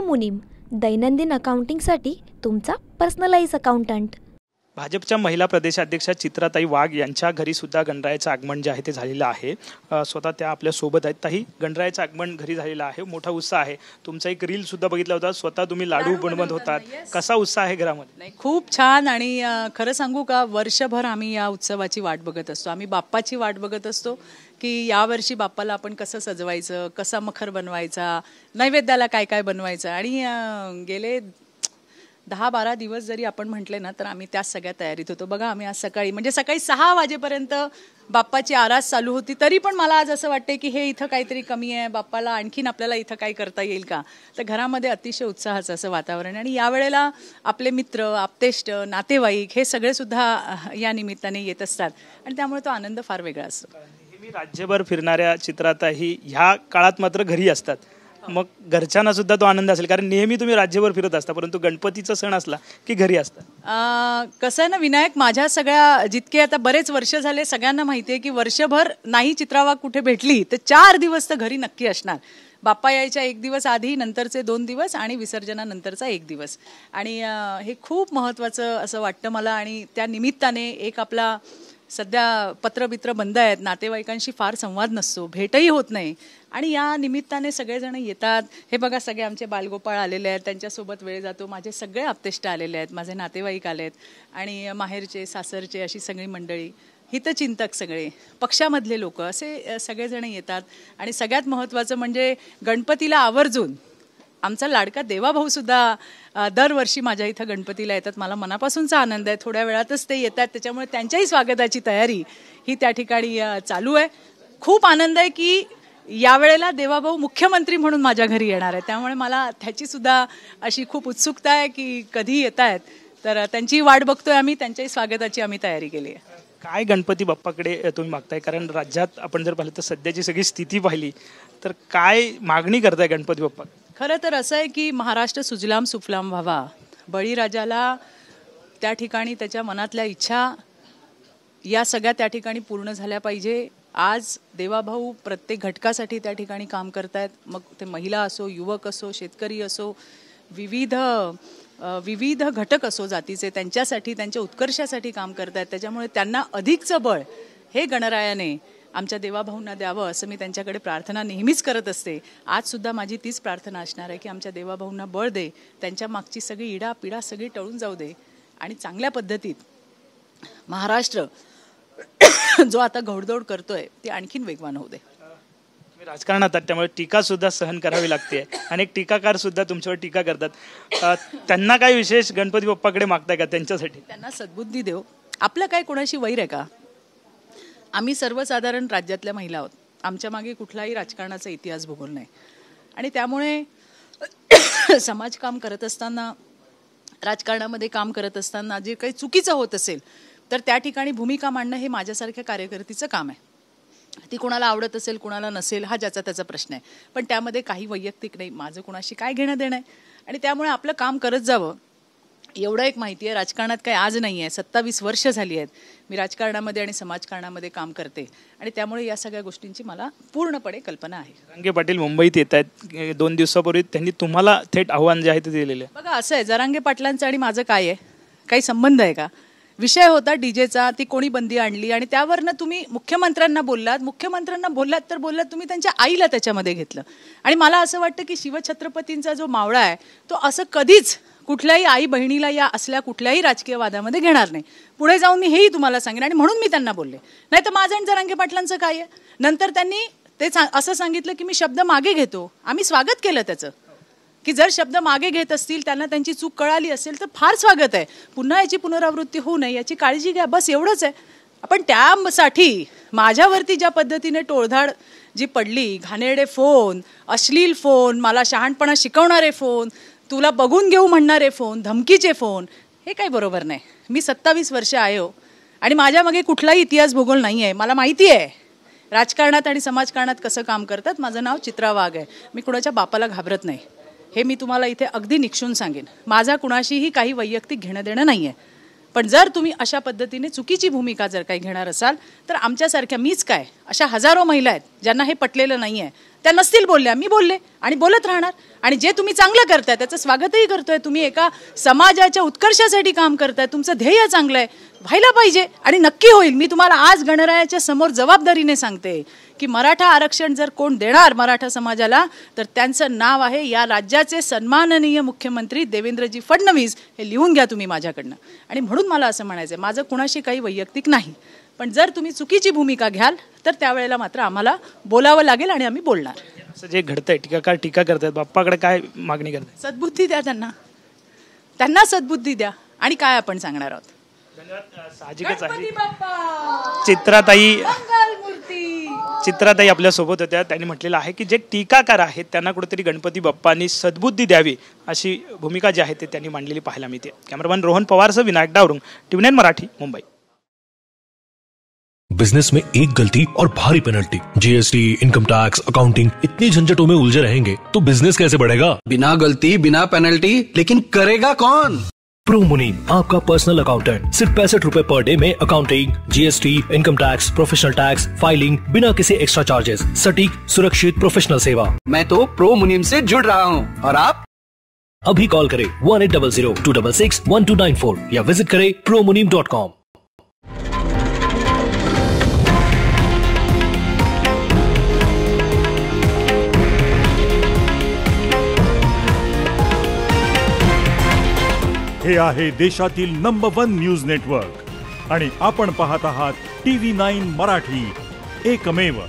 मुनीम, दैनंदिन अकाउंटिंगसाठी तुमचा पर्सनलाइज अकाउंटंट। भाजपच्या महिला प्रदेशाध्यक्षा चित्राताई वाघ यांच्या घरी सुद्धा गणरायाचं आगमन जे आहे ते झालेलं आहे। स्वतः त्या आपल्या सोबत आहेत। ताई, गणरायाचं आगमन घरी झालेलं आहे, मोठा उत्साह आहे। तुमचा एक रील सुद्धा बघितला होता, स्वतः तुम्ही लाडू बनवत होतात, कसा उत्साह आहे घरामध्ये? नाही, खूप छान। आणि खरं सांगू का, वर्षभर आम्ही या उत्सवाची वाट बघत असतो, आम्ही बाप्पाची वाट बघत असतो की यावर्षी बाप्पाला आपण कसं सजवायचं, कसा मखर बनवायचा, नैवेद्याला काय काय बनवायचं। आणि गेले 10-12 दिवस जरी आपण म्हटले ना, तर आम्ही त्या सगळ्या तयारीत होतो। बघा, आम्ही आज सकाळी म्हणजे सकाळी 6 वाजेपर्यंत बाप्पाची आरास चालू होती, तरी पण मला आज असं वाटते की हे इथं काहीतरी कमी आहे, बाप्पाला आणखीन आपल्याला इथं काही करता येईल का। तर घरामध्ये अतिशय उत्साहाचं असं वातावरण। आणि यावेळेला आपले मित्र, आप्तेष्ट, नातेवाईक हे सगळे सुद्धा या निमित्ताने येत असतात आणि त्यामुळे तो आनंद फार वेगळा असतो। नेहमी राज्यभर फिरणाऱ्या चित्राताई ह्या काळात मात्र घरी असतात, मग घरच्यांना सुद्धा तो आनंद असेल, कारण नेहमी तुम्ही राज्यभर फिरत असता, परंतु गणपतीचा सण असला की घरी असता। कसं आहे ना विनायक, माझ्या सगळ्या जितके आता बरेच वर्ष झाले सगळ्यांना माहिती आहे की वर्षभर नाही चित्रावाघ कुठे भेटली तर 4 दिवस तर घरी नक्की असणार। बाप्पा यायच्या 1 दिवस आधी, नंतरचे 2 दिवस आणि विसर्जनानंतरचा 1 दिवस। आणि हे खूप महत्त्वाचं असं वाटतं मला। आणि त्या निमित्ताने एक आपला सध्या पत्रबित्र बंद आहेत, नातेवाईकांशी फार संवाद नसतो, भेटही होत नाही, आणि या निमित्ताने सगळेजण येतात। हे बघा, सगळे आमचे बालगोपाळ आलेले आहेत, त्यांच्यासोबत वेळ जातो, माझे सगळे आप्तेष्ट आलेले आहेत, माझे नातेवाईक आलेत, आणि माहेरचे, सासरचे अशी सगळी मंडळी, हितचिंतक सगळे, पक्षामधले लोक, असे सगळेजण येतात। आणि सगळ्यात महत्त्वाचं म्हणजे गणपतीला आवर्जून आमचा लाडका देवाभाऊ सुद्धा दरवर्षी माझ्या इथं गणपतीला येतात, मला मनापासूनचा आनंद आहे। थोड्या वेळातच ते येतात, त्याच्यामुळे त्यांच्याही स्वागताची तयारी ही त्या ठिकाणी चालू आहे। खूप आनंद आहे की यावेळेला देवाभाऊ मुख्यमंत्री म्हणून माझ्या घरी येणार आहे, त्यामुळे मला त्याची सुद्धा अशी खूप उत्सुकता आहे की कधी येत आहेत, तर त्यांची वाट बघतोय आम्ही, त्यांच्याही स्वागताची आम्ही तयारी केली आहे। काय गणपती बाप्पाकडे तुम्ही मागताय, कारण राज्यात आपण जर पाहिलं तर सध्याची सगळी स्थिती पाहिली तर काय मागणी करताय गणपती बाप्पा? खरं तर असं आहे की महाराष्ट्र सुजलाम सुफलाम व्हावा, बळीराजाला त्या ठिकाणी त्याच्या मनातल्या इच्छा या सगळ्या त्या ठिकाणी पूर्ण झाल्या पाहिजे। आज देवाभाऊ प्रत्येक घटकासाठी त्या ठिकाणी काम करतायत, मग ते महिला असो, युवक असो, शेतकरी असो, विविध घटक असो जातीचे, त्यांच्यासाठी, त्यांच्या उत्कर्षासाठी काम करतायत। त्याच्यामुळे त्यांना अधिकचं बळ हे गणरायाने आमच्या देवाभाऊंना द्यावं, असं मी त्यांच्याकडे प्रार्थना नेहमीच करत असते। आज सुद्धा माझी तीच प्रार्थना असणार आहे की आमच्या देवाभाऊंना बळ दे, त्यांच्या मागची सगळी इडा पिडा सगळी टळून जाऊ दे, आणि चांगल्या पद्धतीत महाराष्ट्र जो आता घोडदौड करतोय ते आणखीन वेगवान होऊ दे। तुम्ही राजकारणात आहात, त्यामुळे टीका सुद्धा सहन करावी लागते, अनेक टीकाकार सुद्धा तुमच्यावर टीका करतात, त्यांना काही विशेष गणपती बाप्पाकडे मागताय का त्यांच्यासाठी? त्यांना सद्बुद्धी देव। आपलं काय कोणाशी वैर आहे का? आम्ही सर्वसाधारण राज्यातल्या महिला आहोत, आमच्या मागे कुठलाही राजकारणाचा इतिहास भूगोल नाही, आणि त्यामुळे समाजकाम करत असताना, राजकारणामध्ये काम करत असताना जे काही चुकीचं होत असेल तर त्या ठिकाणी भूमिका मांडणं हे माझ्यासारख्या कार्यकर्तीचं काम आहे। ती कोणाला आवडत असेल, कोणाला नसेल, हा ज्याचा त्याचा प्रश्न आहे, पण त्यामध्ये काही वैयक्तिक नाही, माझं कोणाशी काय घेणं देणं आहे, आणि त्यामुळे आपलं काम करत जावं एवढं एक माहिती आहे। राजकारणात काही आज नाही आहे, 27 वर्ष झाली आहेत मी राजकारणामध्ये आणि समाजकारणामध्ये काम करते, आणि त्यामुळे या सगळ्या गोष्टींची मला पूर्णपणे कल्पना आहे। जरांगे पाटील मुंबईत येत आहेत, 2 दिवसापूर्वी त्यांनी तुम्हाला थेट आव्हान जे आहे ते दिलेलं आहे। बघा, असं आहे, जरांगे पाटलांचं आणि माझं काय आहे, काही संबंध आहे का? विषय होता डीजेचा, ती कोणी बंदी आणली, आणि त्यावरनं तुम्ही मुख्यमंत्र्यांना बोललात तर बोललात, तुम्ही त्यांच्या आईला त्याच्यामध्ये घेतलं। आणि मला असं वाटतं की शिवछत्रपतींचा जो मावळा आहे तो असं कधीच कुठल्याही आई बहिणीला या असल्या कुठल्याही राजकीय वादामध्ये घेणार नाही। पुढे जाऊन मी हेही तुम्हाला सांगेन, आणि म्हणून मी त्यांना बोलले, नाही तर माझं आणि जरांगे पाटलांचं काय आहे? नंतर त्यांनी ते असं सांगितलं की मी शब्द मागे घेतो, आम्ही स्वागत केलं त्याचं, की जर शब्द मागे घेत असतील, त्यांना त्यांची चूक कळाली असेल तर फार स्वागत आहे, पुन्हा याची पुनरावृत्ती होऊ नये याची काळजी घ्या, बस एवढंच आहे। आपण त्यासाठी माझ्यावरती ज्या पद्धतीने टोळधाड जी पडली, घाणेरडे फोन, अश्लील फोन, मला शहाणपणा शिकवणारे फोन, तुला बघून घेऊ म्हणणारे फोन, धमकीचे फोन, हे काही बरोबर नाही। मी 27 वर्ष आहे हो, आणि माझ्या मागे कुठलाही इतिहास भूगोल नाही आहे, मला माहिती आहे राजकारणात आणि समाजकारणात कसं काम करतात। माझं नाव चित्रा वाघ आहे, मी कुणाच्या बापाला घाबरत नाही, हे मी तुम्हाला इथे अगदी निक्षून सांगेन। माझा कुणाशीही काही वैयक्तिक घेणं देणं नाही आहे, पण जर तुम्ही अशा पद्धतीने चुकीची भूमिका जर काही घेणार असाल तर आमच्यासारख्या, मीच काय, अशा हजारो महिला आहेत ज्यांना हे पटलेलं नाही आहे, त्या नसतील बोलल्या, मी बोलले आणि बोलत राहणार. आणि जे तुम्ही चांगलं करताय त्याचं स्वागतही करतोय. तुम्ही एका समाजाच्या उत्कर्षासाठी काम करताय, तुमचं ध्येय चांगलं आहे, व्हायला पाहिजे आणि नक्की होईल. मी तुम्हाला आज गणरायाच्या समोर जबाबदारीने सांगते की मराठा आरक्षण जर कोण देणार मराठा समाजाला तर त्यांचं नाव आहे या राज्याचे सन्माननीय मुख्यमंत्री देवेंद्रजी फडणवीस. हे लिहून घ्या तुम्ही माझ्याकडनं. आणि म्हणून मला असं म्हणायचं आहे, माझं कुणाशी काही वैयक्तिक नाही, पण जर तुम्ही चुकीची भूमिका घ्याल तर त्यावेळेला मात्र आम्हाला बोलावं लागेल आणि आम्ही बोलणार. असं जे घडतंय, टीकाकार टीका करतायत, बाप्पाकडे काय मागणी करताय? सद्बुद्धी द्या त्यांना सद्बुद्धी द्या. आणि काय आपण सांगणार आहोत? साहजिकच आहे. गणपती बाप्पा, चित्राताई मंगलमूर्ती. चित्राताई आपल्या सोबत होत्या. त्यांनी म्हटलेलं आहे की जे टीकाकार आहेत त्यांना कुठेतरी गणपती बाप्पांनी सद्बुद्धी द्यावी अशी भूमिका जी आहे ते त्यांनी मांडलेली पाहायला मिळते. कॅमेरामॅन रोहन पवारसह विनायक डावरुंग, TV9 मराठी, मुंबई. बिजनेस में एक गलती और भारी penalty, GST, income tax, accounting, इतनी झंझटों में उलझे रहेंगे तो बिजनेस कैसे बढ़ेगा? बिना गलती, बिना पेनल्टी, लेकिन करेगा कौन? प्रो मुनीम, आपका पर्सनल अकाउंटेंट, सिर्फ 65 रुपए पर डे में accounting, GST, income tax, professional tax, filing, बिना किसी एक्स्ट्रा चार्जेस, सटीक, सुरक्षित, प्रोफेशनल सेवा. मैं तो प्रो मुनीम से जुड़ रहा हूँ. और आप? अभी कॉल करें 1800-266-1294 या विजिट करें promunim.com. हे आहे देशातील नंबर 1 न्यूज नेटवर्क आणि आपण पाहत आहात TV9 मराठी, एकमेव.